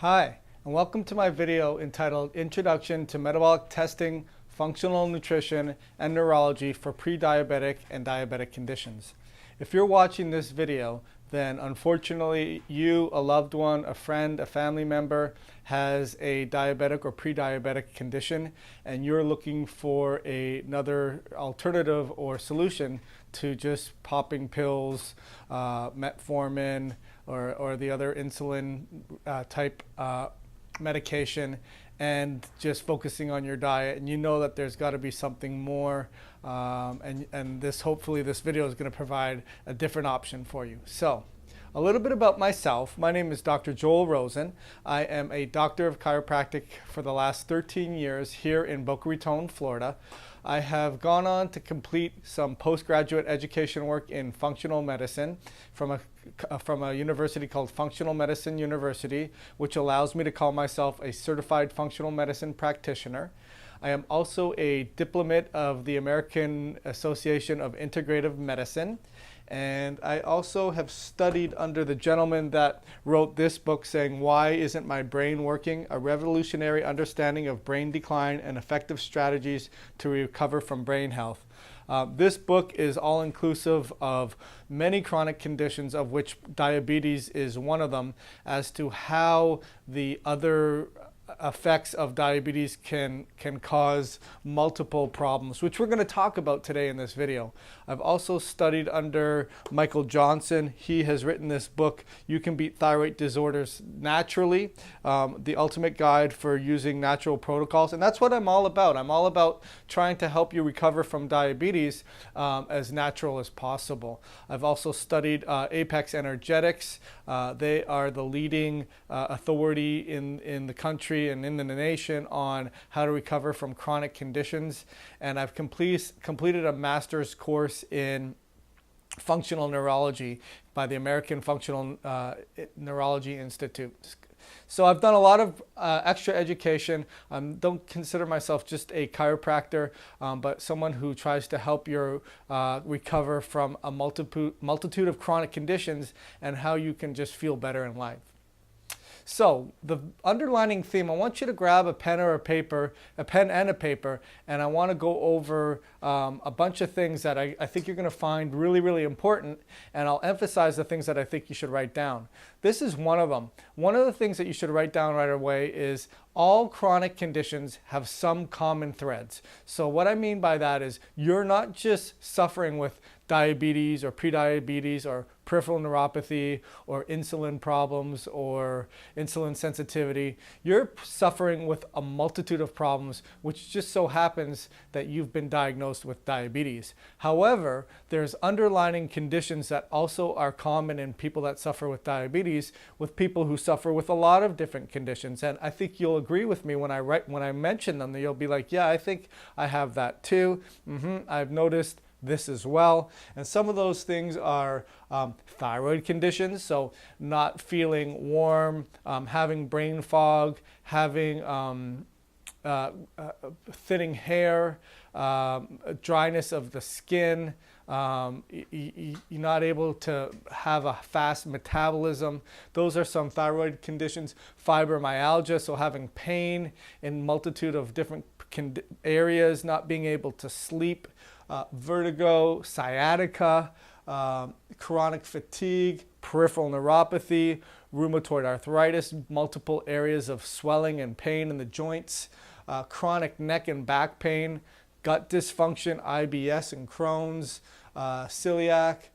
Hi, and welcome to my video entitled Introduction to Metabolic Testing, Functional Nutrition, and Neurology for Pre-Diabetic and Diabetic Conditions. If you're watching this video, then unfortunately you, a loved one, a friend, a family member has a diabetic or pre-diabetic condition, and you're looking for another alternative or solution to just popping pills, metformin, or the other insulin type medication, and just focusing on your diet, and you know that there's got to be something more, and hopefully this video is going to provide a different option for you. So a little bit about myself. My name is Dr. Joel Rosen. I am a doctor of chiropractic for the last 13 years here in Boca Raton, Florida. I have gone on to complete some postgraduate education work in functional medicine from a university called Functional Medicine University, which allows me to call myself a certified functional medicine practitioner. I am also a diplomate of the American Association of Integrative Medicine. And I also have studied under the gentleman that wrote this book saying, "Why Isn't My Brain Working? A Revolutionary Understanding of Brain Decline and Effective Strategies to Recover from Brain Health." This book is all-inclusive of many chronic conditions, of which diabetes is one of them, as to how the other effects of diabetes can cause multiple problems, which we're going to talk about today in this video. I've also studied under Michael Johnson. He has written this book, You Can Beat Thyroid Disorders Naturally, the ultimate guide for using natural protocols. And that's what I'm all about. I'm all about trying to help you recover from diabetes as natural as possible. I've also studied Apex Energetics. They are the leading authority in the country and in the nation on how to recover from chronic conditions. And I've completed a master's course in functional neurology by the American Functional Neurology Institute. So I've done a lot of extra education. Don't consider myself just a chiropractor, but someone who tries to help you recover from a multitude of chronic conditions and how you can just feel better in life. So the underlining theme, I want you to grab a pen or a paper, a pen and a paper, and I want to go over a bunch of things that I think you're going to find really, really important, and I'll emphasize the things that I think you should write down. This is one of them. One of the things that you should write down right away is all chronic conditions have some common threads. So what I mean by that is you're not just suffering with diabetes or prediabetes or peripheral neuropathy or insulin problems or insulin sensitivity. You're suffering with a multitude of problems, which just so happens that you've been diagnosed with diabetes. However, there's underlying conditions that also are common in people that suffer with diabetes, with people who suffer with a lot of different conditions. And I think you'll agree with me when I mention them, that you'll be like, yeah, I think I have that too. I've noticed this as well. And some of those things are thyroid conditions, so not feeling warm, having brain fog, having thinning hair, dryness of the skin, you're not able to have a fast metabolism. Those are some thyroid conditions. Fibromyalgia, so having pain in multitude of different areas, not being able to sleep, vertigo, sciatica, chronic fatigue, peripheral neuropathy, rheumatoid arthritis, multiple areas of swelling and pain in the joints, chronic neck and back pain, gut dysfunction, IBS and Crohn's, celiac,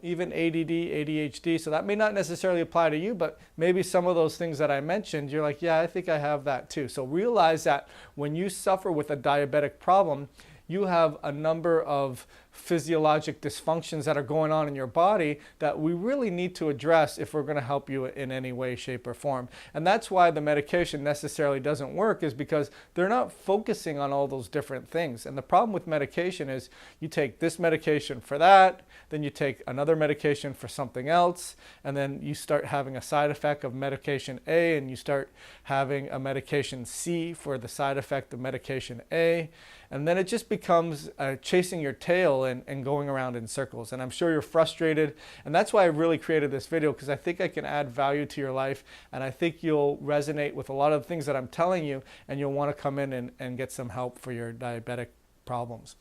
even ADD, ADHD. So that may not necessarily apply to you, but maybe some of those things that I mentioned, you're like, yeah, I think I have that too. So realize that when you suffer with a diabetic problem, you have a number of physiologic dysfunctions that are going on in your body that we really need to address if we're going to help you in any way, shape, or form. And that's why the medication necessarily doesn't work, is because they're not focusing on all those different things. And the problem with medication is you take this medication for that, then you take another medication for something else, and then you start having a side effect of medication A, and you start having a medication C for the side effect of medication A. And then it just becomes chasing your tail, and going around in circles. And I'm sure you're frustrated. And that's why I really created this video, because I think I can add value to your life. And I think you'll resonate with a lot of the things that I'm telling you, and you'll want to come in and get some help for your diabetic problems.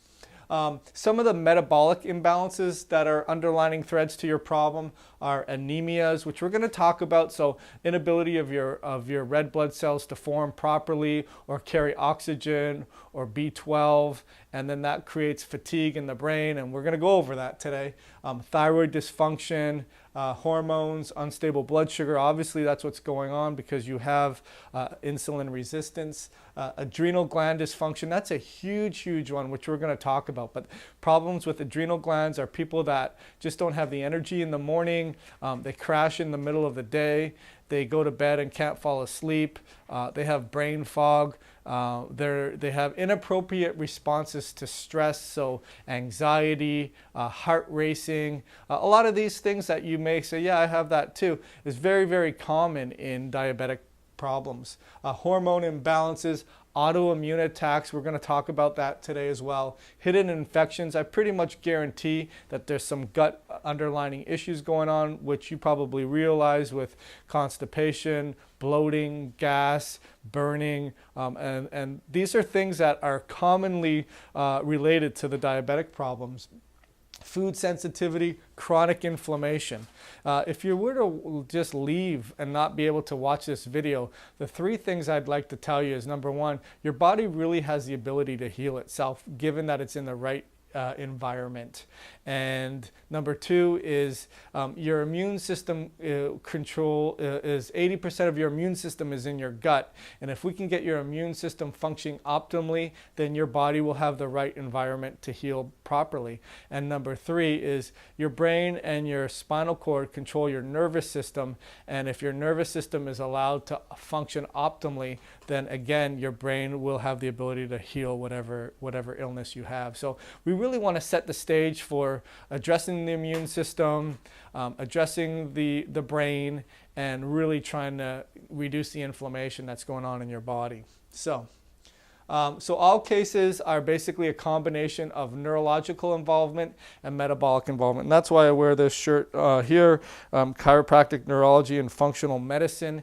Some of the metabolic imbalances that are underlining threads to your problem are anemias, which we're going to talk about. So inability of your red blood cells to form properly or carry oxygen or B12, and then that creates fatigue in the brain, and we're going to go over that today. Thyroid dysfunction, hormones, unstable blood sugar. Obviously, that's what's going on because you have insulin resistance. Adrenal gland dysfunction, that's a huge one, which we're going to talk about. But problems with adrenal glands are people that just don't have the energy in the morning. They crash in the middle of the day. They go to bed and can't fall asleep. They have brain fog. They have inappropriate responses to stress, so anxiety, heart racing. A lot of these things that you may say, yeah, I have that too, is very common in diabetic problems. Hormone imbalances, autoimmune attacks, we're going to talk about that today as well. Hidden infections, I pretty much guarantee that there's some gut underlying issues going on, which you probably realize with constipation, bloating, gas, burning, and these are things that are commonly related to the diabetic problems. Food sensitivity, chronic inflammation. If you were to just leave and not be able to watch this video, the three things I'd like to tell you is, number one, your body really has the ability to heal itself given that it's in the right environment. And number two is your immune system control is 80% of your immune system is in your gut. And if we can get your immune system functioning optimally, then your body will have the right environment to heal properly. And number three is your brain and your spinal cord control your nervous system. And if your nervous system is allowed to function optimally, then again, your brain will have the ability to heal whatever illness you have. So we really want to set the stage for addressing the immune system, addressing the brain, and really trying to reduce the inflammation that's going on in your body. So all cases are basically a combination of neurological involvement and metabolic involvement. And that's why I wear this shirt here, Chiropractic Neurology and Functional Medicine.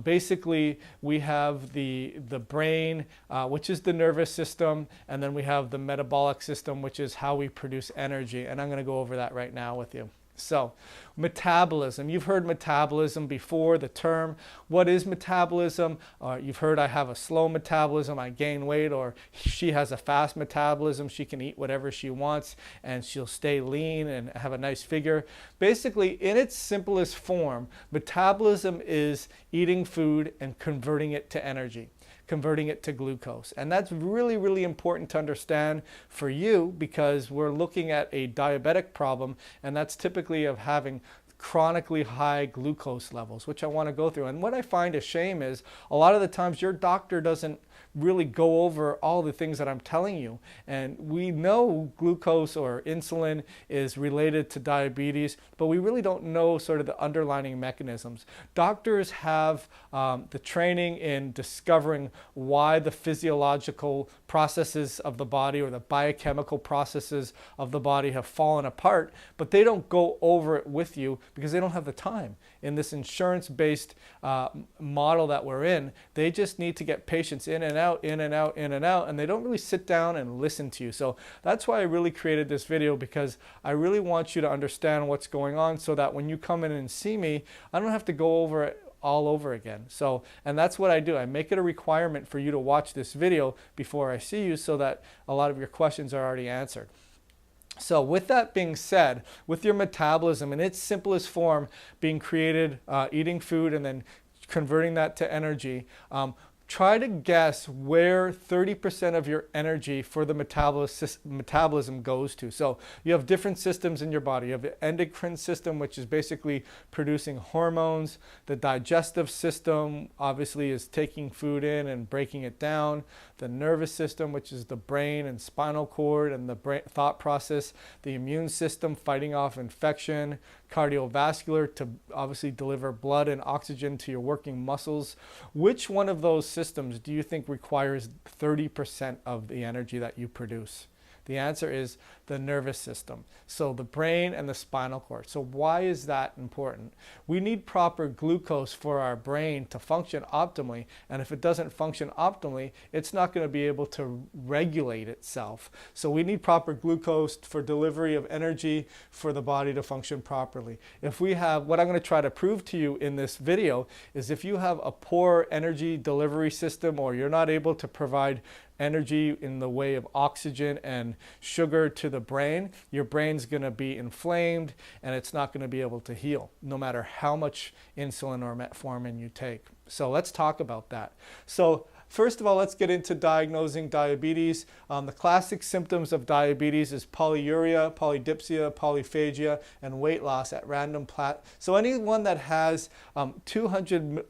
Basically, we have the brain, which is the nervous system, and then we have the metabolic system, which is how we produce energy. And I'm going to go over that right now with you. So, metabolism. You've heard metabolism before, the term. What is metabolism? You've heard I have a slow metabolism, I gain weight, or she has a fast metabolism, she can eat whatever she wants and she'll stay lean and have a nice figure. Basically, in its simplest form, metabolism is eating food and converting it to energy, converting it to glucose. And that's really important to understand for you, because we're looking at a diabetic problem, and that's typically of having chronically high glucose levels, which I want to go through. And what I find a shame is a lot of the times your doctor doesn't really go over all the things that I'm telling you. And we know glucose or insulin is related to diabetes, but we really don't know sort of the underlying mechanisms. Doctors have the training in discovering why the physiological processes of the body or the biochemical processes of the body have fallen apart, but they don't go over it with you because they don't have the time. In this insurance-based model that we're in, they just need to get patients in and out, and they don't really sit down and listen to you. So that's why I really created this video, because I really want you to understand what's going on so that when you come in and see me, I don't have to go over it all over again. So, and that's what I do. I make it a requirement for you to watch this video before I see you so that a lot of your questions are already answered. So with that being said, with your metabolism in its simplest form being created, eating food and then converting that to energy, try to guess where 30% of your energy for the metabolism goes to. So you have different systems in your body. You have the endocrine system, which is basically producing hormones. The digestive system obviously is taking food in and breaking it down. The nervous system, which is the brain and spinal cord and the brain thought process. The immune system, fighting off infection. Cardiovascular, to obviously deliver blood and oxygen to your working muscles. Which one of those systems do you think requires 30% of the energy that you produce? The answer is the nervous system, so the brain and the spinal cord. So why is that important? We need proper glucose for our brain to function optimally, and if it doesn't function optimally, it's not going to be able to regulate itself. So we need proper glucose for delivery of energy for the body to function properly. If we have, what I'm going to try to prove to you in this video is if you have a poor energy delivery system, or you're not able to provide energy in the way of oxygen and sugar to the brain, your brain's going to be inflamed and it's not going to be able to heal no matter how much insulin or metformin you take. So let's talk about that. So first of all, let's get into diagnosing diabetes. The classic symptoms of diabetes is polyuria, polydipsia, polyphagia, and weight loss at random. So anyone that has 200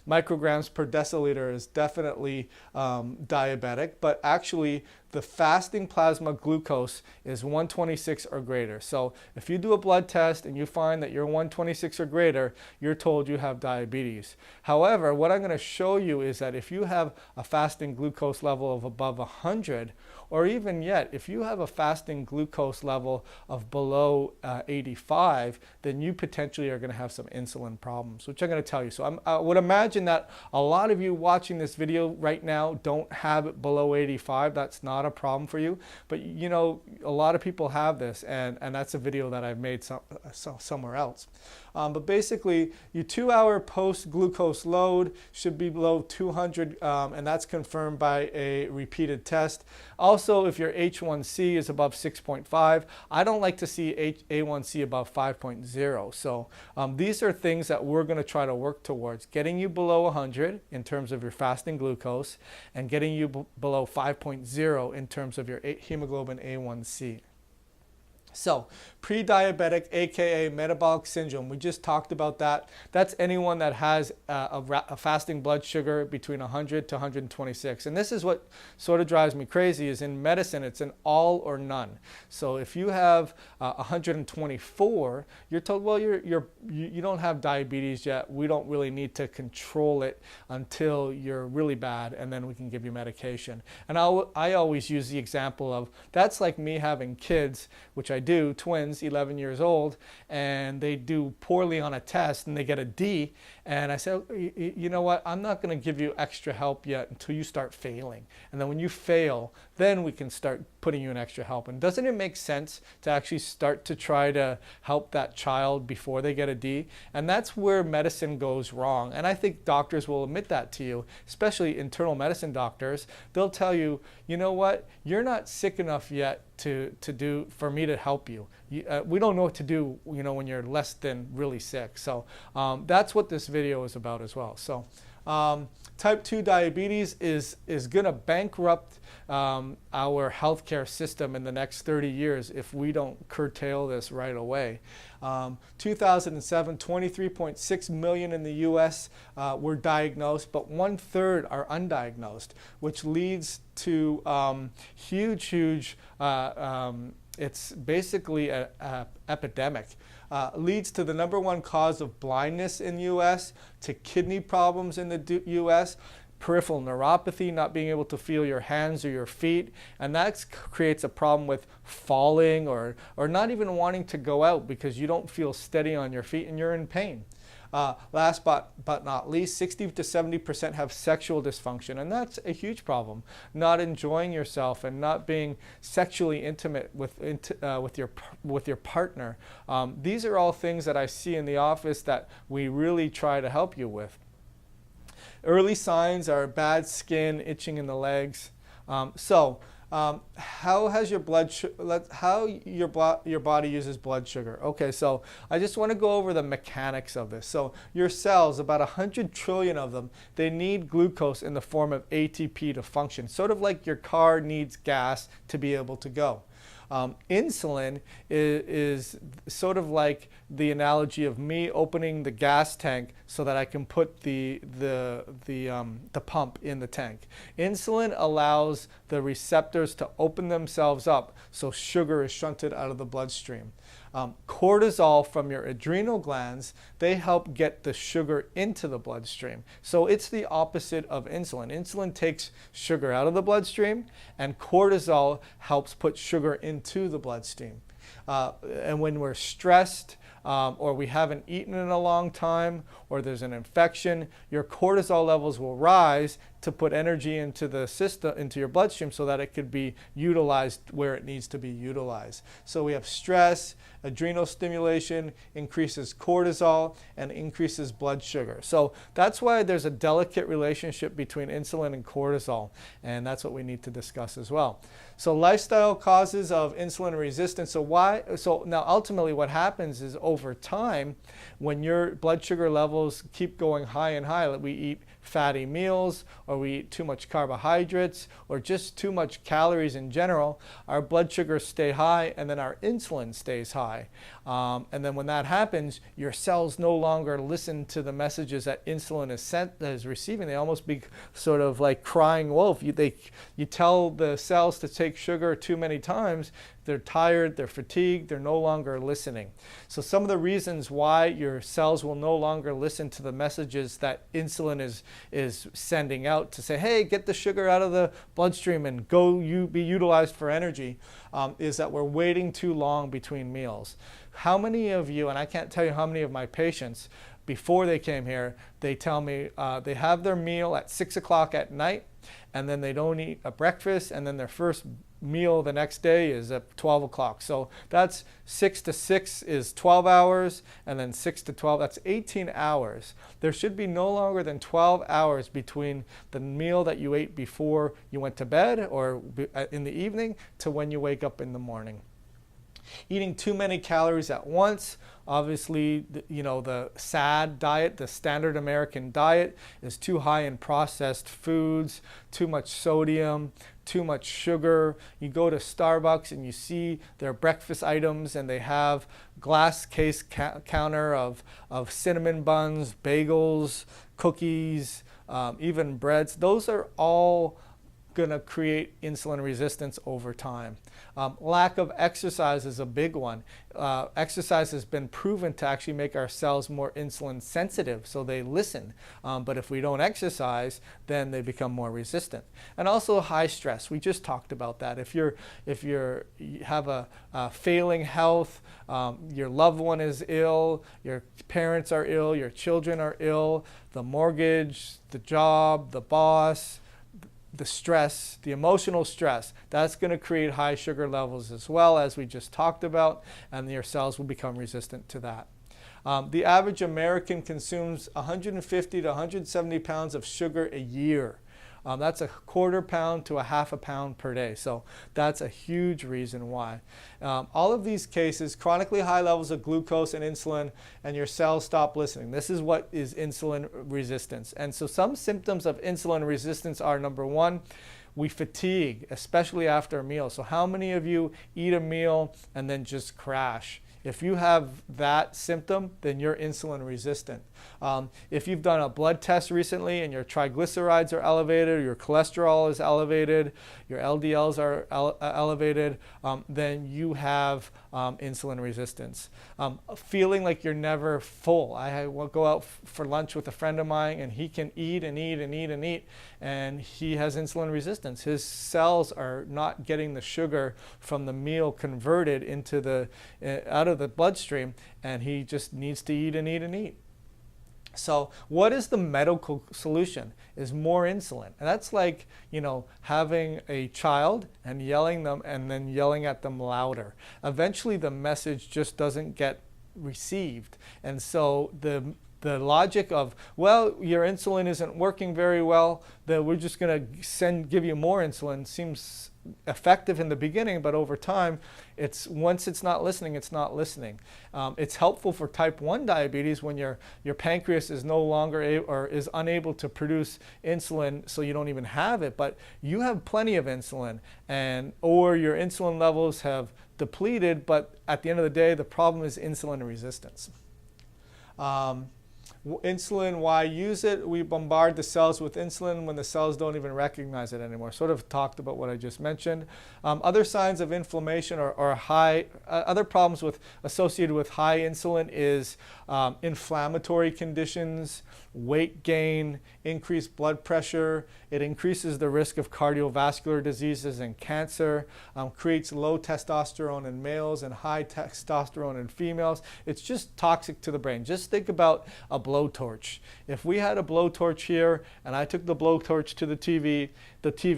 micrograms per deciliter is definitely diabetic, but actually the fasting plasma glucose is 126 or greater. So if you do a blood test and you find that you're 126 or greater, you're told you have diabetes. However, what I'm going to show you is that if you have a fasting glucose level of above 100, or even yet, if you have a fasting glucose level of below 85, then you potentially are going to have some insulin problems, which I'm going to tell you. So I would imagine that a lot of you watching this video right now don't have it below 85. That's not a problem for you. But you know, a lot of people have this, and that's a video that I've made somewhere else. But basically, your 2-hour post-glucose load should be below 200, and that's confirmed by a repeated test. Also, if your H1C is above 6.5, I don't like to see A1C above 5.0. So these are things that we're going to try to work towards, getting you below 100 in terms of your fasting glucose, and getting you below 5.0 in terms of your hemoglobin A1C. So, pre-diabetic, aka metabolic syndrome, we just talked about that. That's anyone that has a fasting blood sugar between 100 to 126. And this is what sort of drives me crazy, is in medicine, it's an all or none. So if you have 124, you're told, well, you don't have diabetes yet. We don't really need to control it until you're really bad, and then we can give you medication. And I always use the example of, that's like me having kids, which I do, twins, 11 years old, and they do poorly on a test and they get a D, and I say, you know what, I'm not going to give you extra help yet until you start failing. And then when you fail, then we can start putting you in extra help. And doesn't it make sense to actually start to try to help that child before they get a D? And that's where medicine goes wrong. And I think doctors will admit that to you, especially internal medicine doctors. They'll tell you, you know what, you're not sick enough yet for me to help you. We don't know what to do, you know, when you're less than really sick. So that's what this video is about as well. So type 2 diabetes is going to bankrupt our healthcare system in the next 30 years if we don't curtail this right away. 2007, 23.6 million in the US were diagnosed, but 1/3 are undiagnosed, which leads to huge, it's basically an epidemic. Leads to the #1 cause of blindness in the US, to kidney problems in the US, peripheral neuropathy, not being able to feel your hands or your feet, and that creates a problem with falling or not even wanting to go out because you don't feel steady on your feet and you're in pain. Last but not least, 60 to 70% have sexual dysfunction, and that's a huge problem. Not enjoying yourself and not being sexually intimate with your partner. These are all things that I see in the office that we really try to help you with. Early signs are bad skin, itching in the legs. How has your your body uses blood sugar? Okay, so I just want to go over the mechanics of this. So your cells, about 100 trillion of them, they need glucose in the form of ATP to function, sort of like your car needs gas to be able to go. Insulin is sort of like the analogy of me opening the gas tank so that I can put the pump in the tank. Insulin allows the receptors to open themselves up so sugar is shunted out of the bloodstream. Cortisol from your adrenal glands, they help get the sugar into the bloodstream. So it's the opposite of insulin. Insulin takes sugar out of the bloodstream, and cortisol helps put sugar into the bloodstream. And when we're stressed, or we haven't eaten in a long time, or there's an infection, your cortisol levels will rise to put energy into the system, into your bloodstream, so that it could be utilized where it needs to be utilized. So we have stress, adrenal stimulation increases cortisol and increases blood sugar. So that's why there's a delicate relationship between insulin and cortisol, and that's what we need to discuss as well. So lifestyle causes of insulin resistance. So now ultimately what happens is over time, when your blood sugar levels keep going high and high, like we eat fatty meals, or we eat too much carbohydrates, or just too much calories in general, our blood sugars stay high, and then our insulin stays high. And then when that happens, your cells no longer listen to the messages that insulin is receiving. They almost be sort of like crying wolf. You tell the cells to take sugar too many times, they're tired, they're fatigued, they're no longer listening. So some of the reasons why your cells will no longer listen to the messages that insulin is sending out to say, hey, get the sugar out of the bloodstream and be utilized for energy, is that we're waiting too long between meals. How many of you, and I can't tell you how many of my patients, before they came here, they tell me they have their meal at 6 o'clock at night, and then they don't eat a breakfast, and then their first meal the next day is at 12 o'clock. So that's 6 to 6 is 12 hours, and then 6 to 12, that's 18 hours. There should be no longer than 12 hours between the meal that you ate before you went to bed or in the evening to when you wake up in the morning. Eating too many calories at once, obviously, the SAD diet, the standard American diet, is too high in processed foods, too much sodium, too much sugar. You go to Starbucks and you see their breakfast items, and they have glass case counter of cinnamon buns, bagels, cookies, even breads. Those are all going to create insulin resistance over time. Lack of exercise is a big one. Exercise has been proven to actually make our cells more insulin sensitive, so they listen. But if we don't exercise, then they become more resistant. And also high stress. We just talked about that. If you have a failing health, your loved one is ill, your parents are ill, your children are ill, the mortgage, the job, the boss, the stress, the emotional stress, that's going to create high sugar levels as well, as we just talked about, and your cells will become resistant to that. The average American consumes 150 to 170 pounds of sugar a year. That's a quarter pound to a half a pound per day. So that's a huge reason why. All of these cases, chronically high levels of glucose and insulin, and your cells stop listening. This is what is insulin resistance. And so some symptoms of insulin resistance are, number one, we fatigue, especially after a meal. So how many of you eat a meal and then just crash? If you have that symptom, then you're insulin resistant. If you've done a blood test recently and your triglycerides are elevated, your cholesterol is elevated, your LDLs are elevated, then you have insulin resistance. Feeling like you're never full. I will go out for lunch with a friend of mine, and he can eat and eat and eat and eat, and he has insulin resistance. His cells are not getting the sugar from the meal converted into out of the bloodstream, and he just needs to eat and eat and eat. So what is the medical solution? Is more insulin. And that's like, having a child and yelling them and then yelling at them louder. Eventually the message just doesn't get received. And so the logic of, well, your insulin isn't working very well, that we're just going to give you more insulin seems effective in the beginning, but over time, once it's not listening, it's not listening. It's helpful for type 1 diabetes when your pancreas is no longer or is unable to produce insulin, so you don't even have it, but you have plenty of insulin, or your insulin levels have depleted, but at the end of the day, the problem is insulin resistance. Insulin, why use it? We bombard the cells with insulin when the cells don't even recognize it anymore. Sort of talked about what I just mentioned. Other signs of inflammation or high, other problems associated with high insulin is inflammatory conditions, weight gain, increased blood pressure. It increases the risk of cardiovascular diseases and cancer, creates low testosterone in males and high testosterone in females. It's just toxic to the brain. Just think about a blowtorch. If we had a blowtorch here and I took the blowtorch to the TV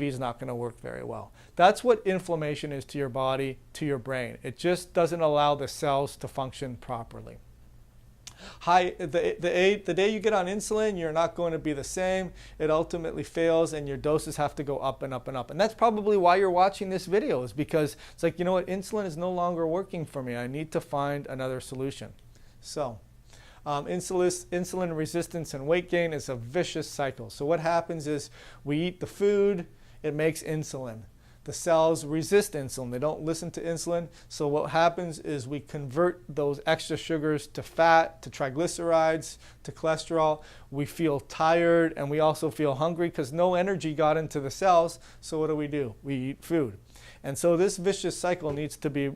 is not going to work very well. That's what inflammation is to your body, to your brain. It just doesn't allow the cells to function properly. The day you get on insulin, you're not going to be the same. It ultimately fails and your doses have to go up and up and up. And that's probably why you're watching this video, is because it's like, you know what, insulin is no longer working for me. I need to find another solution. So insulin resistance and weight gain is a vicious cycle. So what happens is we eat the food, it makes insulin. The cells resist insulin. They don't listen to insulin. So what happens is we convert those extra sugars to fat, to triglycerides, to cholesterol. We feel tired and we also feel hungry because no energy got into the cells. So what do? We eat food. And so this vicious cycle needs to be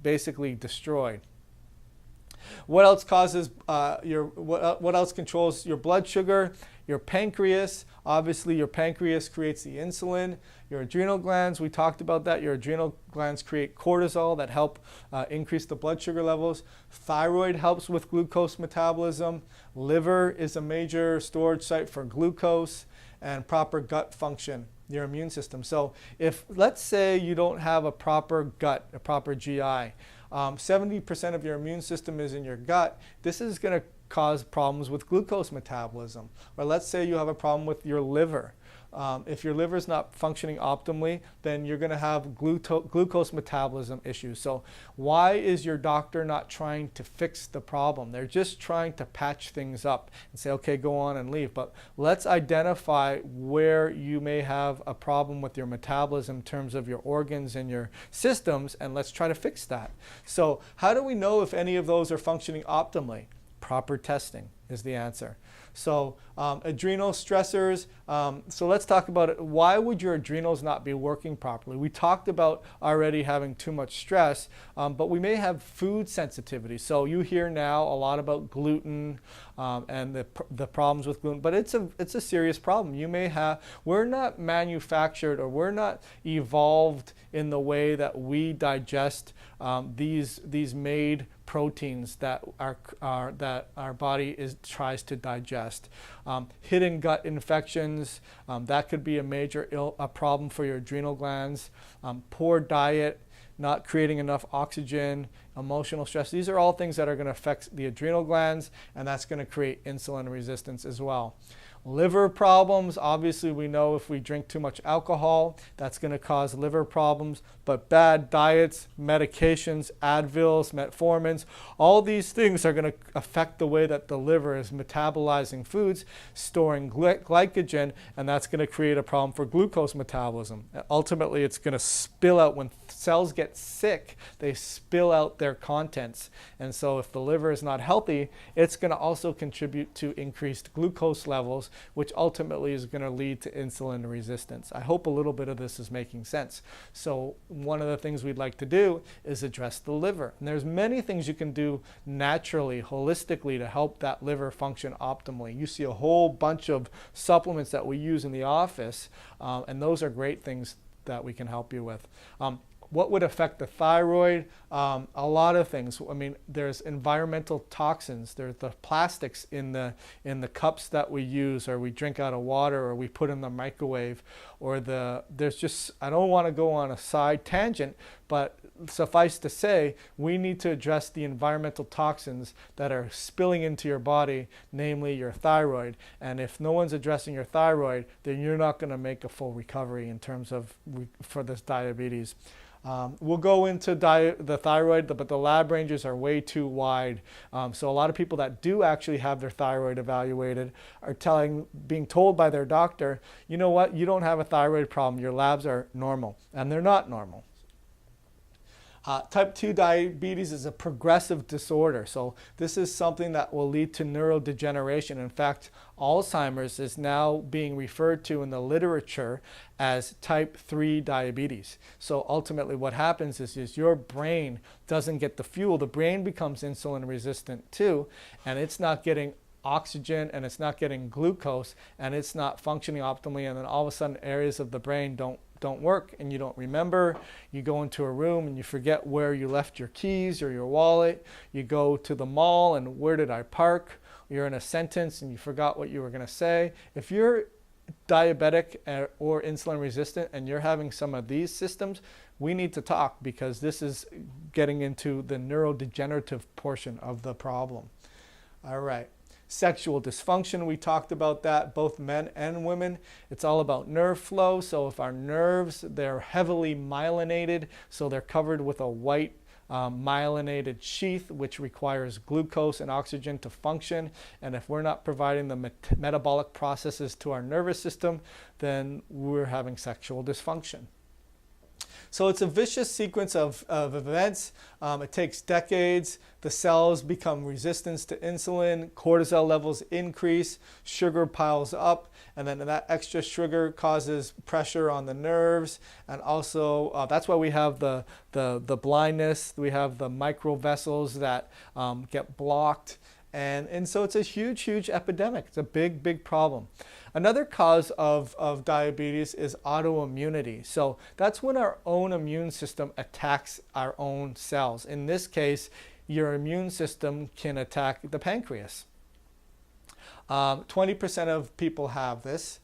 basically destroyed. What else causes what else controls your blood sugar? Your pancreas. Obviously, your pancreas creates the insulin. Your adrenal glands, we talked about that. Your adrenal glands create cortisol that help increase the blood sugar levels. Thyroid helps with glucose metabolism. Liver is a major storage site for glucose, and proper gut function, your immune system. So if, let's say you don't have a proper gut, a proper GI, 70% of your immune system is in your gut, this is going to cause problems with glucose metabolism. Or let's say you have a problem with your liver. If your liver is not functioning optimally, then you're going to have glucose metabolism issues. So why is your doctor not trying to fix the problem? They're just trying to patch things up and say, okay, go on and leave. But let's identify where you may have a problem with your metabolism in terms of your organs and your systems, and let's try to fix that. So how do we know if any of those are functioning optimally? Proper testing is the answer. So adrenal stressors, so let's talk about it. Why would your adrenals not be working properly? We talked about already having too much stress, but we may have food sensitivity. So you hear now a lot about gluten and the problems with gluten, but it's a serious problem. You may have, we're not manufactured or we're not evolved in the way that we digest these made proteins that our body tries to digest. Hidden gut infections, that could be a major problem for your adrenal glands. Poor diet, not creating enough oxygen, emotional stress. These are all things that are going to affect the adrenal glands, and that's going to create insulin resistance as well. Liver problems, obviously we know if we drink too much alcohol, that's going to cause liver problems, but bad diets, medications, Advils, metformins, all these things are going to affect the way that the liver is metabolizing foods, storing glycogen, and that's going to create a problem for glucose metabolism. Ultimately, it's going to spill out. When cells get sick, they spill out their contents, and so if the liver is not healthy, it's going to also contribute to increased glucose levels, which ultimately is going to lead to insulin resistance. I hope a little bit of this is making sense. So one of the things we'd like to do is address the liver. And there's many things you can do naturally, holistically, to help that liver function optimally. You see a whole bunch of supplements that we use in the office, and those are great things that we can help you with. What would affect the thyroid? A lot of things. I mean, there's environmental toxins. There's the plastics in the cups that we use, or we drink out of water, or we put in the microwave, or there's just, I don't want to go on a side tangent, but suffice to say, we need to address the environmental toxins that are spilling into your body, namely your thyroid. And if no one's addressing your thyroid, then you're not going to make a full recovery in terms of for this diabetes. We'll go into the thyroid, but the lab ranges are way too wide. So a lot of people that do actually have their thyroid evaluated are being told by their doctor, you know what, you don't have a thyroid problem, your labs are normal, and they're not normal. Type 2 diabetes is a progressive disorder, so this is something that will lead to neurodegeneration. In fact, Alzheimer's is now being referred to in the literature as type 3 diabetes. So ultimately what happens is your brain doesn't get the fuel. The brain becomes insulin resistant too, and it's not getting oxygen and it's not getting glucose and it's not functioning optimally, and then all of a sudden areas of the brain don't work and you don't remember. You go into a room and you forget where you left your keys or your wallet. You go to the mall and where did I park? You're in a sentence and you forgot what you were going to say. If you're diabetic or insulin resistant and you're having some of these systems, we need to talk, because this is getting into the neurodegenerative portion of the problem. All right. Sexual dysfunction, we talked about that, both men and women. It's all about nerve flow. So if our nerves, they're heavily myelinated, so they're covered with a white myelinated sheath, which requires glucose and oxygen to function. And if we're not providing the metabolic processes to our nervous system, then we're having sexual dysfunction. So it's a vicious sequence of events. It takes decades. The cells become resistant to insulin, cortisol levels increase, sugar piles up, and then that extra sugar causes pressure on the nerves. And also, that's why we have the blindness. We have the microvessels that get blocked. And so it's a huge epidemic. It's a big problem. Another cause of diabetes is autoimmunity. So that's when our own immune system attacks our own cells. In this case, your immune system can attack the pancreas. 20% of people have this.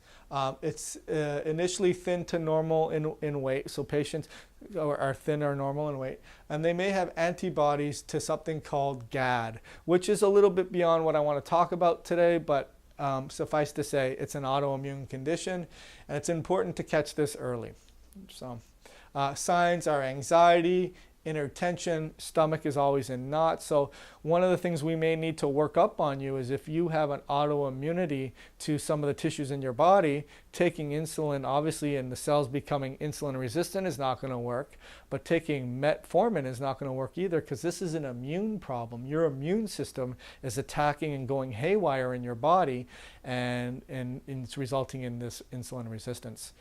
It's initially thin to normal in weight, so patients are thin or normal in weight, and they may have antibodies to something called GAD, which is a little bit beyond what I want to talk about today, but suffice to say, it's an autoimmune condition, and it's important to catch this early. So, signs are anxiety, inner tension, stomach is always in knots. So one of the things we may need to work up on you is if you have an autoimmunity to some of the tissues in your body, taking insulin, obviously, and the cells becoming insulin resistant is not going to work, but taking metformin is not going to work either, because this is an immune problem. Your immune system is attacking and going haywire in your body, and it's resulting in this insulin resistance.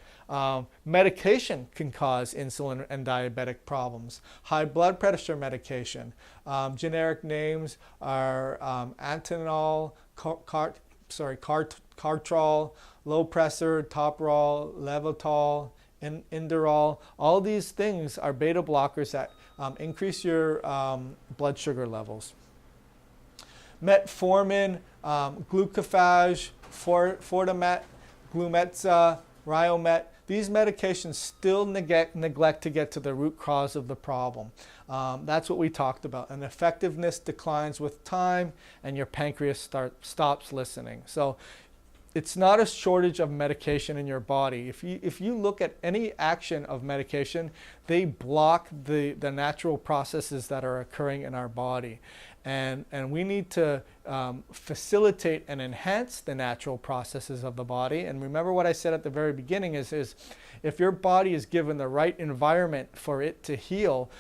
Medication can cause insulin and diabetic problems. High blood pressure medication. Generic names are Antanol, Cartrol, Lopressor, Toprol, Levotol, Inderol. All these things are beta blockers that increase your blood sugar levels. Metformin, Glucophage, Fortamet, Glumetza, Riomet. These medications still neglect to get to the root cause of the problem. That's what we talked about. And effectiveness declines with time, and your pancreas stops listening. So it's not a shortage of medication in your body. If you look at any action of medication, they block the natural processes that are occurring in our body. And we need to facilitate and enhance the natural processes of the body. And remember what I said at the very beginning is if your body is given the right environment for it to heal,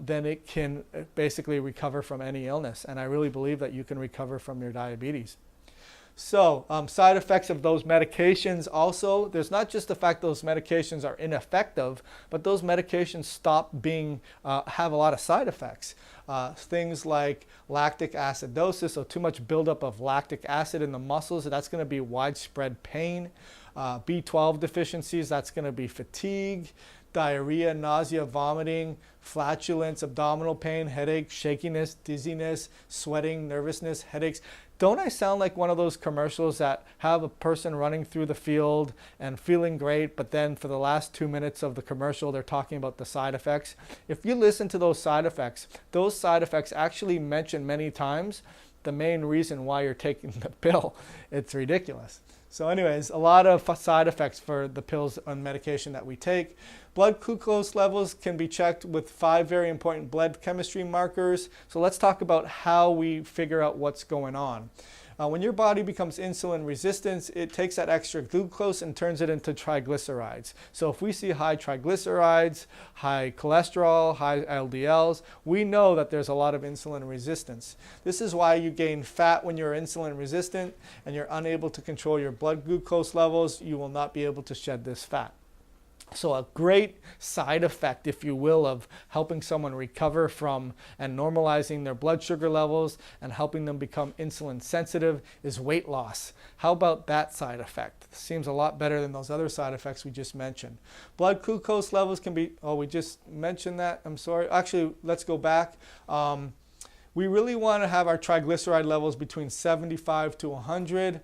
then it can basically recover from any illness. And I really believe that you can recover from your diabetes. So side effects of those medications also, there's not just the fact those medications are ineffective, but those medications stop being, have a lot of side effects. Things like lactic acidosis, so too much buildup of lactic acid in the muscles, that's going to be widespread pain. B12 deficiencies, that's going to be fatigue, diarrhea, nausea, vomiting, flatulence, abdominal pain, headache, shakiness, dizziness, sweating, nervousness, headaches. Don't I sound like one of those commercials that have a person running through the field and feeling great, but then for the last 2 minutes of the commercial, they're talking about the side effects? If you listen to those side effects actually mention many times the main reason why you're taking the pill. It's ridiculous. So anyways, a lot of side effects for the pills and medication that we take. Blood glucose levels can be checked with 5 very important blood chemistry markers. So let's talk about how we figure out what's going on. When your body becomes insulin resistant, it takes that extra glucose and turns it into triglycerides. So if we see high triglycerides, high cholesterol, high LDLs, we know that there's a lot of insulin resistance. This is why you gain fat when you're insulin resistant and you're unable to control your blood glucose levels. You will not be able to shed this fat. So a great side effect, if you will, of helping someone recover from and normalizing their blood sugar levels and helping them become insulin sensitive is weight loss. How about that side effect? Seems a lot better than those other side effects we just mentioned. Blood glucose levels can be, we just mentioned that, I'm sorry. Actually, let's go back. We really want to have our triglyceride levels between 75 to 100.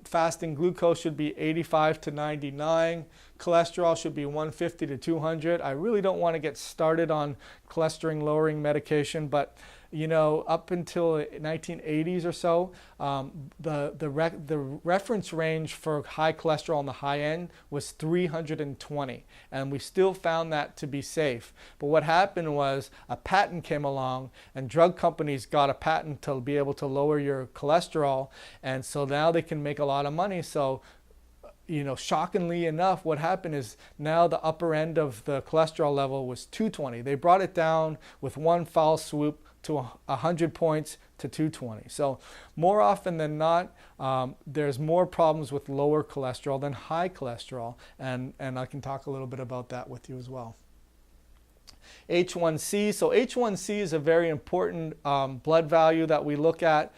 Fasting glucose should be 85 to 99. Cholesterol should be 150 to 200. I really don't want to get started on cholesterol lowering medication, but you know, up until 1980s or so, the reference range for high cholesterol on the high end was 320, and we still found that to be safe. But what happened was a patent came along, and drug companies got a patent to be able to lower your cholesterol, and so now they can make a lot of money. So, you know, shockingly enough, what happened is now the upper end of the cholesterol level was 220. They brought it down with one foul swoop to 100 points to 220. So more often than not, there's more problems with lower cholesterol than high cholesterol. And I can talk a little bit about that with you as well. H1C. So H1C is a very important blood value that we look at.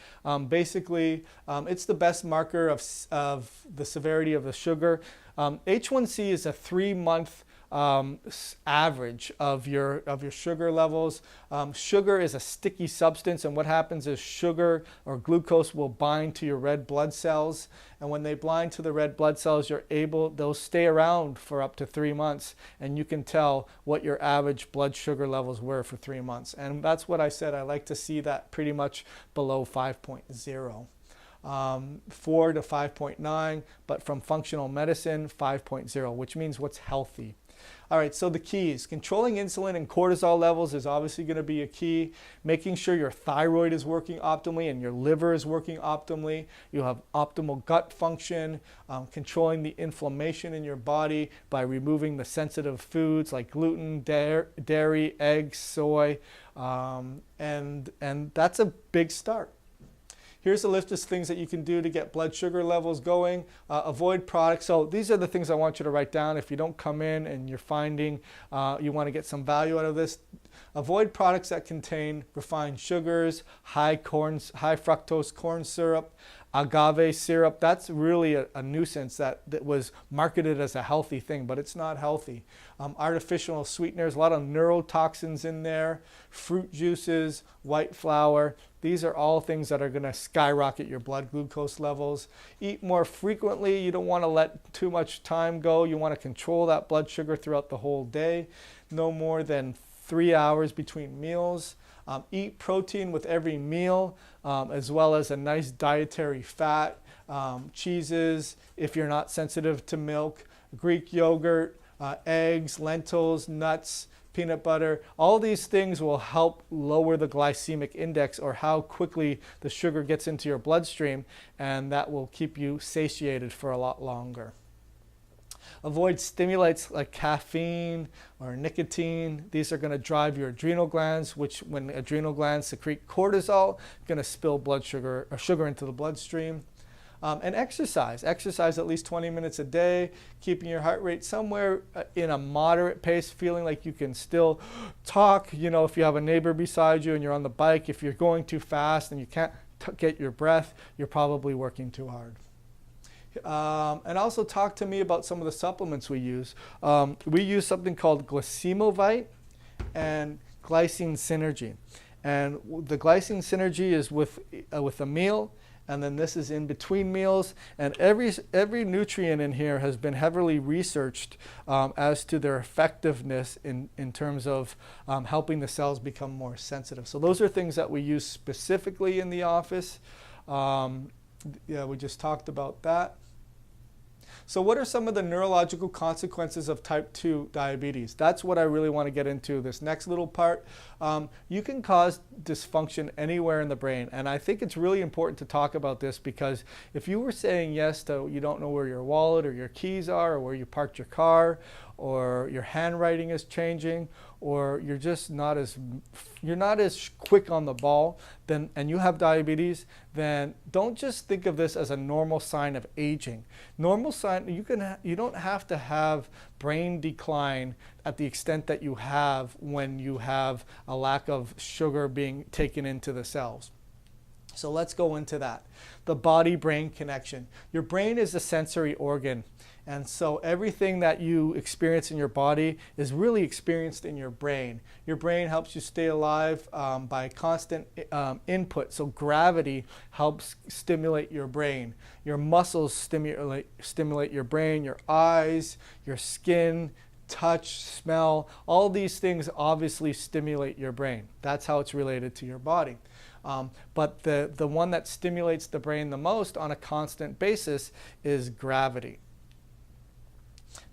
Basically, it's the best marker of the severity of the sugar. H1C is a 3-month average of your sugar levels. Sugar is a sticky substance, and what happens is sugar or glucose will bind to your red blood cells, and when they bind to the red blood cells, they'll stay around for up to 3 months, and you can tell what your average blood sugar levels were for 3 months. And that's what I said, I like to see that pretty much below 5.0. 4 to 5.9, but from functional medicine, 5.0, which means what's healthy. All right, so the keys. Controlling insulin and cortisol levels is obviously going to be a key. Making sure your thyroid is working optimally and your liver is working optimally. You have optimal gut function. Controlling the inflammation in your body by removing the sensitive foods like gluten, dairy, eggs, soy, and that's a big start. Here's a list of things that you can do to get blood sugar levels going. Avoid products. So these are the things I want you to write down. If you don't come in and you're finding you want to get some value out of this, avoid products that contain refined sugars, high fructose corn syrup, agave syrup. That's really a nuisance that was marketed as a healthy thing, but it's not healthy. Artificial sweeteners, a lot of neurotoxins in there, fruit juices, white flour. These are all things that are going to skyrocket your blood glucose levels. Eat more frequently. You don't want to let too much time go. You want to control that blood sugar throughout the whole day. No more than 3 hours between meals. Eat protein with every meal, as well as a nice dietary fat, cheeses if you're not sensitive to milk, Greek yogurt, eggs, lentils, nuts, peanut butter. All these things will help lower the glycemic index, or how quickly the sugar gets into your bloodstream, and that will keep you satiated for a lot longer. Avoid stimulants like caffeine or nicotine. These are going to drive your adrenal glands, which when adrenal glands secrete cortisol, going to spill blood sugar or sugar into the bloodstream. And exercise. Exercise at least 20 minutes a day, keeping your heart rate somewhere in a moderate pace, feeling like you can still talk. You know, if you have a neighbor beside you and you're on the bike, if you're going too fast and you can't get your breath, you're probably working too hard. And also talk to me about some of the supplements we use. We use something called Glycemovite and Glycine Synergy. And the Glycine Synergy is with a meal, and then this is in between meals. And every nutrient in here has been heavily researched as to their effectiveness in terms of helping the cells become more sensitive. So those are things that we use specifically in the office. Yeah, we just talked about that. So what are some of the neurological consequences of type 2 diabetes? That's what I really want to get into this next little part. You can cause dysfunction anywhere in the brain, and I think it's really important to talk about this, because if you were saying yes to you don't know where your wallet or your keys are, or where you parked your car, or your handwriting is changing, or you're just not as quick on the ball, then, and you have diabetes, then don't just think of this as a normal sign of aging. Normal sign, you don't have to have brain decline at the extent that you have when you have a lack of sugar being taken into the cells. So let's go into that. The body-brain connection. Your brain is a sensory organ. And so everything that you experience in your body is really experienced in your brain. Your brain helps you stay alive by constant input. So gravity helps stimulate your brain. Your muscles stimulate your brain, your eyes, your skin, touch, smell. All these things obviously stimulate your brain. That's how it's related to your body. But the one that stimulates the brain the most on a constant basis is gravity.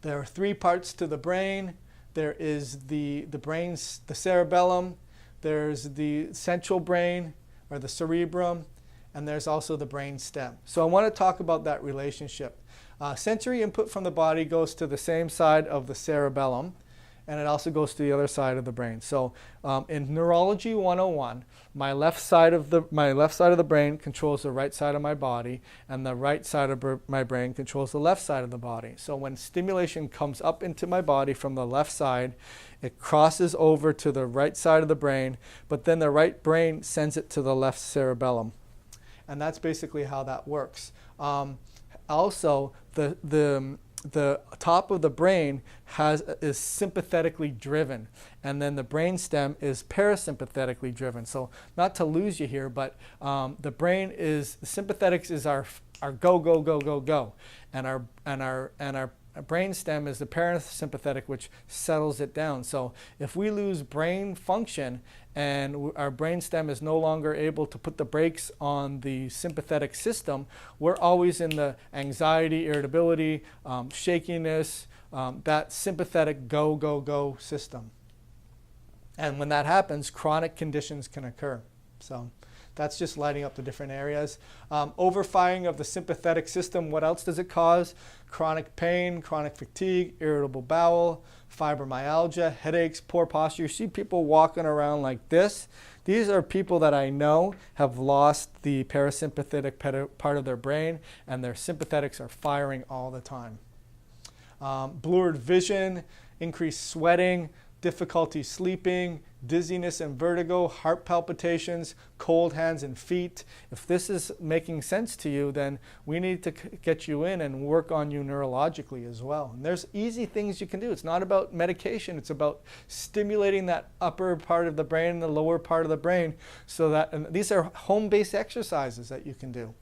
There are three parts to the brain. There is the cerebellum, there's the central brain, or the cerebrum, and there's also the brain stem. So I want to talk about that relationship. Sensory input from the body goes to the same side of the cerebellum, and it also goes to the other side of the brain. So in Neurology 101, my left side of the brain controls the right side of my body, and the right side of my brain controls the left side of the body. So when stimulation comes up into my body from the left side, it crosses over to the right side of the brain, but then the right brain sends it to the left cerebellum. And that's basically how that works. Also, the top of the brain is sympathetically driven, and then the brain stem is parasympathetically driven. So not to lose you here, but the brain is, the sympathetics is our go, go, go, go, go, and our brain stem is the parasympathetic, which settles it down. So if we lose brain function and our brain stem is no longer able to put the brakes on the sympathetic system, we're always in the anxiety, irritability, shakiness, that sympathetic go, go, go system. And when that happens, chronic conditions can occur. So that's just lighting up the different areas. Overfiring of the sympathetic system, what else does it cause? Chronic pain, chronic fatigue, irritable bowel, fibromyalgia, headaches, poor posture. You see people walking around like this. These are people that I know have lost the parasympathetic part of their brain, and their sympathetics are firing all the time. Blurred vision, increased sweating, difficulty sleeping, dizziness and vertigo, heart palpitations, cold hands and feet. If this is making sense to you, then we need to get you in and work on you neurologically as well. And there's easy things you can do. It's not about medication. It's about stimulating that upper part of the brain and the lower part of the brain, so that, and these are home-based exercises that you can do.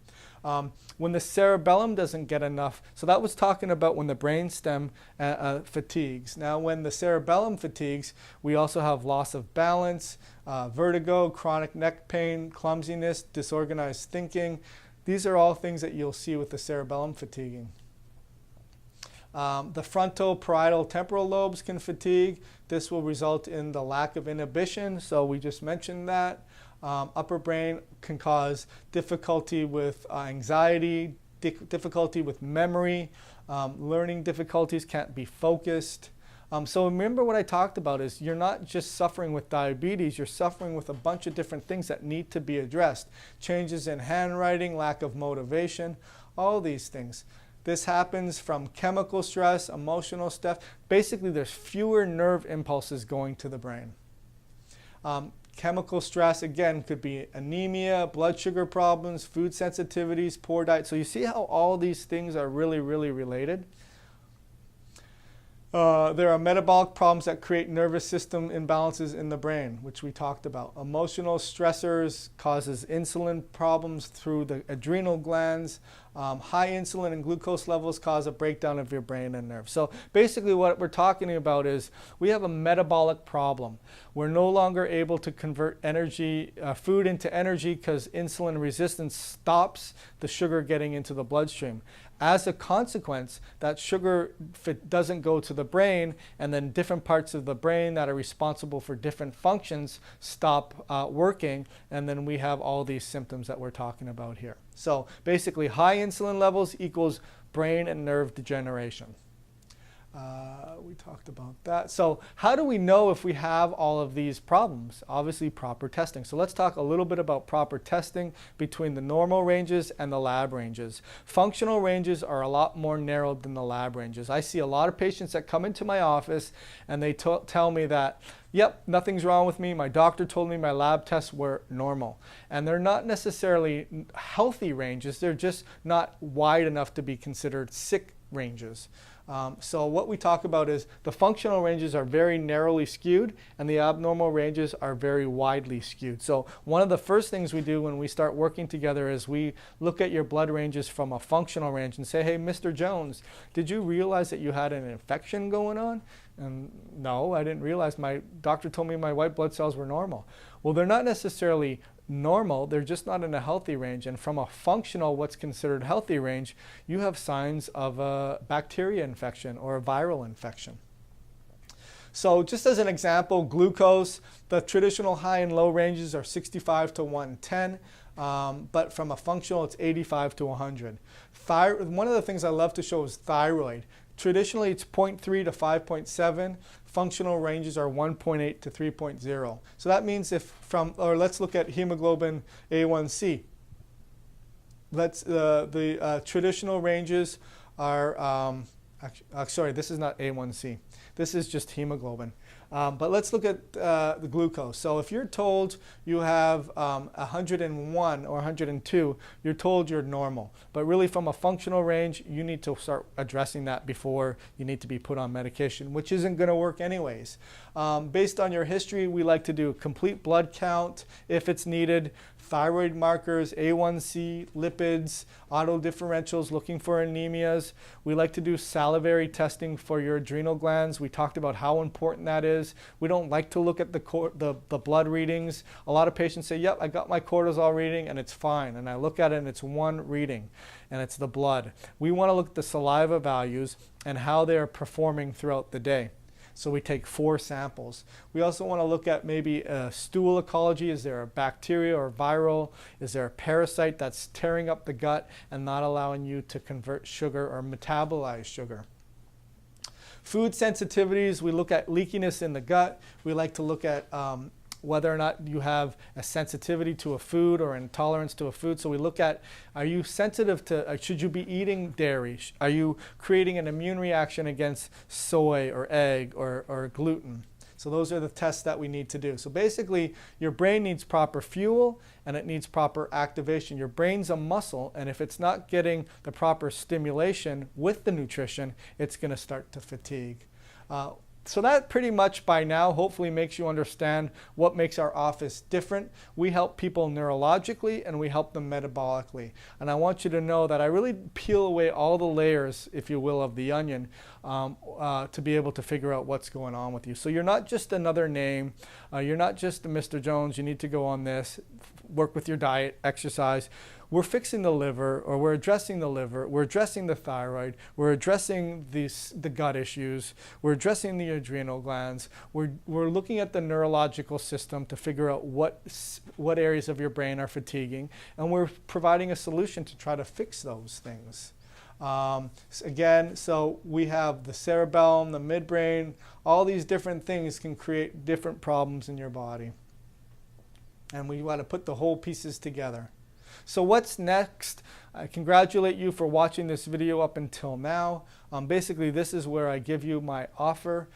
When the cerebellum doesn't get enough, so that was talking about when the brain stem fatigues. Now when the cerebellum fatigues, we also have loss of balance, vertigo, chronic neck pain, clumsiness, disorganized thinking. These are all things that you'll see with the cerebellum fatiguing. The frontal, parietal, temporal lobes can fatigue. This will result in the lack of inhibition, so we just mentioned that. Upper brain can cause difficulty with anxiety, difficulty with memory, learning difficulties, can't be focused. So remember what I talked about is you're not just suffering with diabetes, you're suffering with a bunch of different things that need to be addressed. Changes in handwriting, lack of motivation, all these things. This happens from chemical stress, emotional stuff. Basically, there's fewer nerve impulses going to the brain. Chemical stress, again, could be anemia, blood sugar problems, food sensitivities, poor diet. So you see how all these things are really, really related? There are metabolic problems that create nervous system imbalances in the brain, which we talked about. Emotional stressors causes insulin problems through the adrenal glands. High insulin and glucose levels cause a breakdown of your brain and nerves. So basically what we're talking about is we have a metabolic problem. We're no longer able to convert energy, food into energy, because insulin resistance stops the sugar getting into the bloodstream. As a consequence, that sugar, if it doesn't go to the brain, and then different parts of the brain that are responsible for different functions stop working, and then we have all these symptoms that we're talking about here. So basically, high insulin levels equals brain and nerve degeneration. We talked about that. So how do we know if we have all of these problems? Obviously, proper testing. So let's talk a little bit about proper testing between the normal ranges and the lab ranges. Functional ranges are a lot more narrowed than the lab ranges. I see a lot of patients that come into my office and they tell me that, yep, nothing's wrong with me. My doctor told me my lab tests were normal. And they're not necessarily healthy ranges. They're just not wide enough to be considered sick ranges. So what we talk about is the functional ranges are very narrowly skewed and the abnormal ranges are very widely skewed. So one of the first things we do when we start working together is we look at your blood ranges from a functional range and say, hey, Mr. Jones, did you realize that you had an infection going on? And no, I didn't realize. My doctor told me my white blood cells were normal. Well, they're not necessarily normal, they're just not in a healthy range. And from a functional, what's considered healthy range, you have signs of a bacteria infection or a viral infection. So just as an example, glucose, the traditional high and low ranges are 65 to 110. But from a functional, it's 85 to 100. One of the things I love to show is thyroid. Traditionally, it's 0.3 to 5.7. Functional ranges are 1.8 to 3.0. So that means let's look at hemoglobin A1C. The traditional ranges are, sorry, this is not A1C. This is just hemoglobin. But let's look at the glucose. So if you're told you have 101 or 102, you're told you're normal. But really from a functional range, you need to start addressing that before you need to be put on medication, which isn't going to work anyways. Based on your history, we like to do a complete blood count if it's needed, thyroid markers, A1C, lipids, autodifferentials, looking for anemias. We like to do salivary testing for your adrenal glands. We talked about how important that is. We don't like to look at the blood readings. A lot of patients say, yep, I got my cortisol reading and it's fine. And I look at it and it's one reading and it's the blood. We want to look at the saliva values and how they're performing throughout the day. So we take 4 samples. We also want to look at maybe stool ecology. Is there a bacteria or viral? Is there a parasite that's tearing up the gut and not allowing you to convert sugar or metabolize sugar? Food sensitivities, we look at leakiness in the gut. We like to look at whether or not you have a sensitivity to a food or intolerance to a food. So we look at, are you sensitive to, should you be eating dairy? Are you creating an immune reaction against soy or egg or gluten? So those are the tests that we need to do. So basically, your brain needs proper fuel and it needs proper activation. Your brain's a muscle, and if it's not getting the proper stimulation with the nutrition, it's going to start to fatigue. So that pretty much by now hopefully makes you understand what makes our office different. We help people neurologically and we help them metabolically. And I want you to know that I really peel away all the layers, if you will, of the onion to be able to figure out what's going on with you. So you're not just another name. You're not just Mr. Jones. You need to go on this, work with your diet, exercise. We're fixing the liver, or we're addressing the liver, we're addressing the thyroid, we're addressing the gut issues, we're addressing the adrenal glands, we're looking at the neurological system to figure out what areas of your brain are fatiguing, and we're providing a solution to try to fix those things. Again, so we have the cerebellum, the midbrain, all these different things can create different problems in your body. And we want to put the whole pieces together. So what's next? I congratulate you for watching this video up until now. Basically, this is where I give you my offer.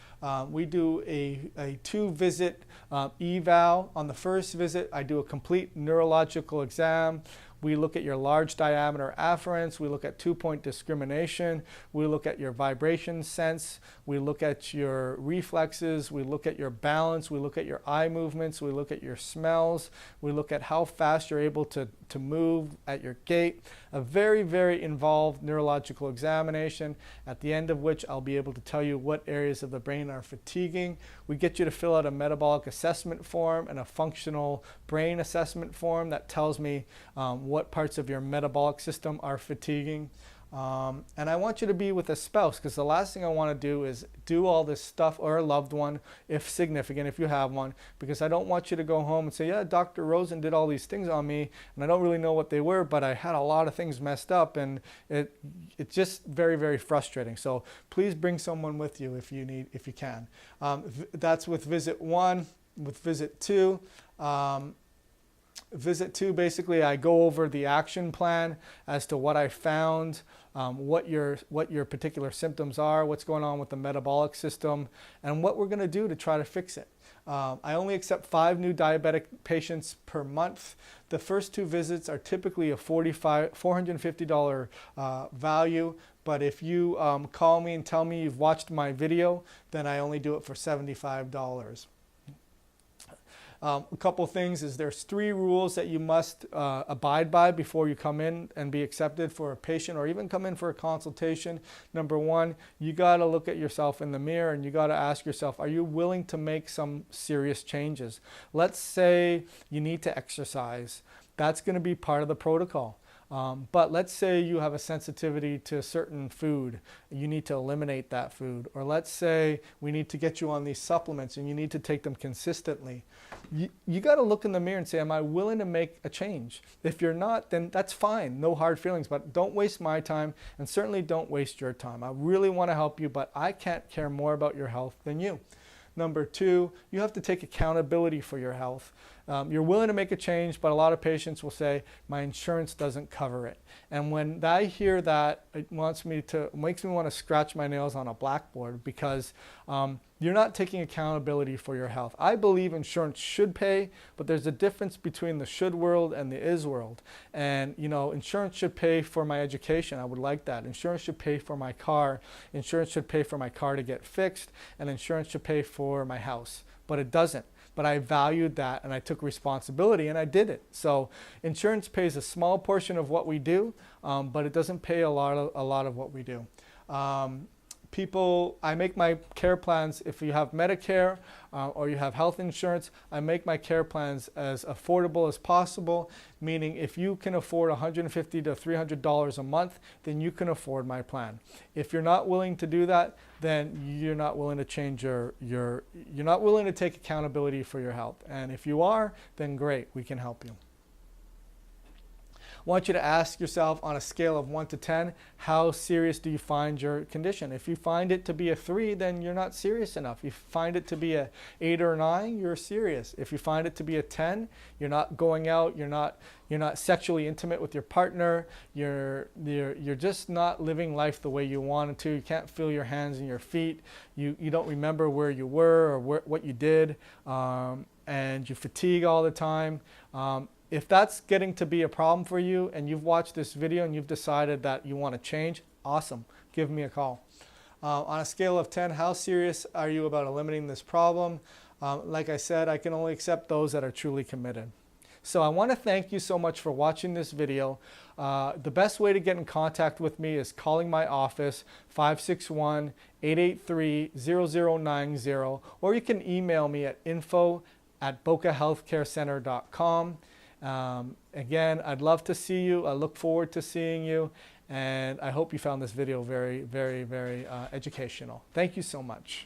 We do a 2-visit eval. On the first visit, I do a complete neurological exam. We look at your large diameter afferents. We look at 2-point discrimination. We look at your vibration sense. We look at your reflexes. We look at your balance. We look at your eye movements. We look at your smells. We look at how fast you're able to move at your gait. A very, very involved neurological examination, at the end of which I'll be able to tell you what areas of the brain are fatiguing. We get you to fill out a metabolic assessment form and a functional brain assessment form that tells me what parts of your metabolic system are fatiguing. And I want you to be with a spouse, because the last thing I want to do is do all this stuff, or a loved one, if significant, if you have one, because I don't want you to go home and say, yeah, Dr. Rosen did all these things on me, and I don't really know what they were, but I had a lot of things messed up, and it's just very, very frustrating. So please bring someone with you if you can. That's with visit 1. With visit 2, visit 2, basically I go over the action plan as to what I found, what your particular symptoms are, what's going on with the metabolic system, and what we're going to do to try to fix it. I only accept 5 new diabetic patients per month. The first 2 visits are typically a $450 value, but if you call me and tell me you've watched my video, then I only do it for $75. A couple things is there's 3 rules that you must abide by before you come in and be accepted for a patient, or even come in for a consultation. Number 1, you got to look at yourself in the mirror and you got to ask yourself, are you willing to make some serious changes? Let's say you need to exercise. That's going to be part of the protocol. But let's say you have a sensitivity to a certain food, you need to eliminate that food. Or let's say we need to get you on these supplements and you need to take them consistently. You got to look in the mirror and say, am I willing to make a change? If you're not, then that's fine, no hard feelings, but don't waste my time, and certainly don't waste your time. I really want to help you, but I can't care more about your health than you. Number 2, you have to take accountability for your health. You're willing to make a change, but a lot of patients will say, my insurance doesn't cover it. And when I hear that, it makes me want to scratch my nails on a blackboard, because you're not taking accountability for your health. I believe insurance should pay, but there's a difference between the should world and the is world. And insurance should pay for my education. I would like that. Insurance should pay for my car. Insurance should pay for my car to get fixed, and insurance should pay for my house. But it doesn't. But I valued that, and I took responsibility, and I did it. So insurance pays a small portion of what we do, but it doesn't pay a lot of what we do. I make my care plans, if you have Medicare or you have health insurance, I make my care plans as affordable as possible, meaning if you can afford $150 to $300 a month, then you can afford my plan. If you're not willing to do that, then you're not willing to change you're not willing to take accountability for your health. And if you are, then great, we can help you. I want you to ask yourself, on a scale of 1 to 10, how serious do you find your condition? If you find it to be a 3, then you're not serious enough. If you find it to be a 8 or 9, you're serious. If you find it to be a 10, you're not going out, you're not sexually intimate with your partner, you're just not living life the way you wanted to. You can't feel your hands and your feet. You don't remember where you were or what you did, and you fatigue all the time. If that's getting to be a problem for you, and you've watched this video and you've decided that you want to change, awesome, give me a call. On a scale of 10, how serious are you about eliminating this problem? Like I said, I can only accept those that are truly committed. So I want to thank you so much for watching this video. The best way to get in contact with me is calling my office, 561-883-0090, or you can email me at info@bocahealthcarecenter.com. Again, I'd love to see you. I look forward to seeing you, and I hope you found this video very, very, very educational. Thank you so much.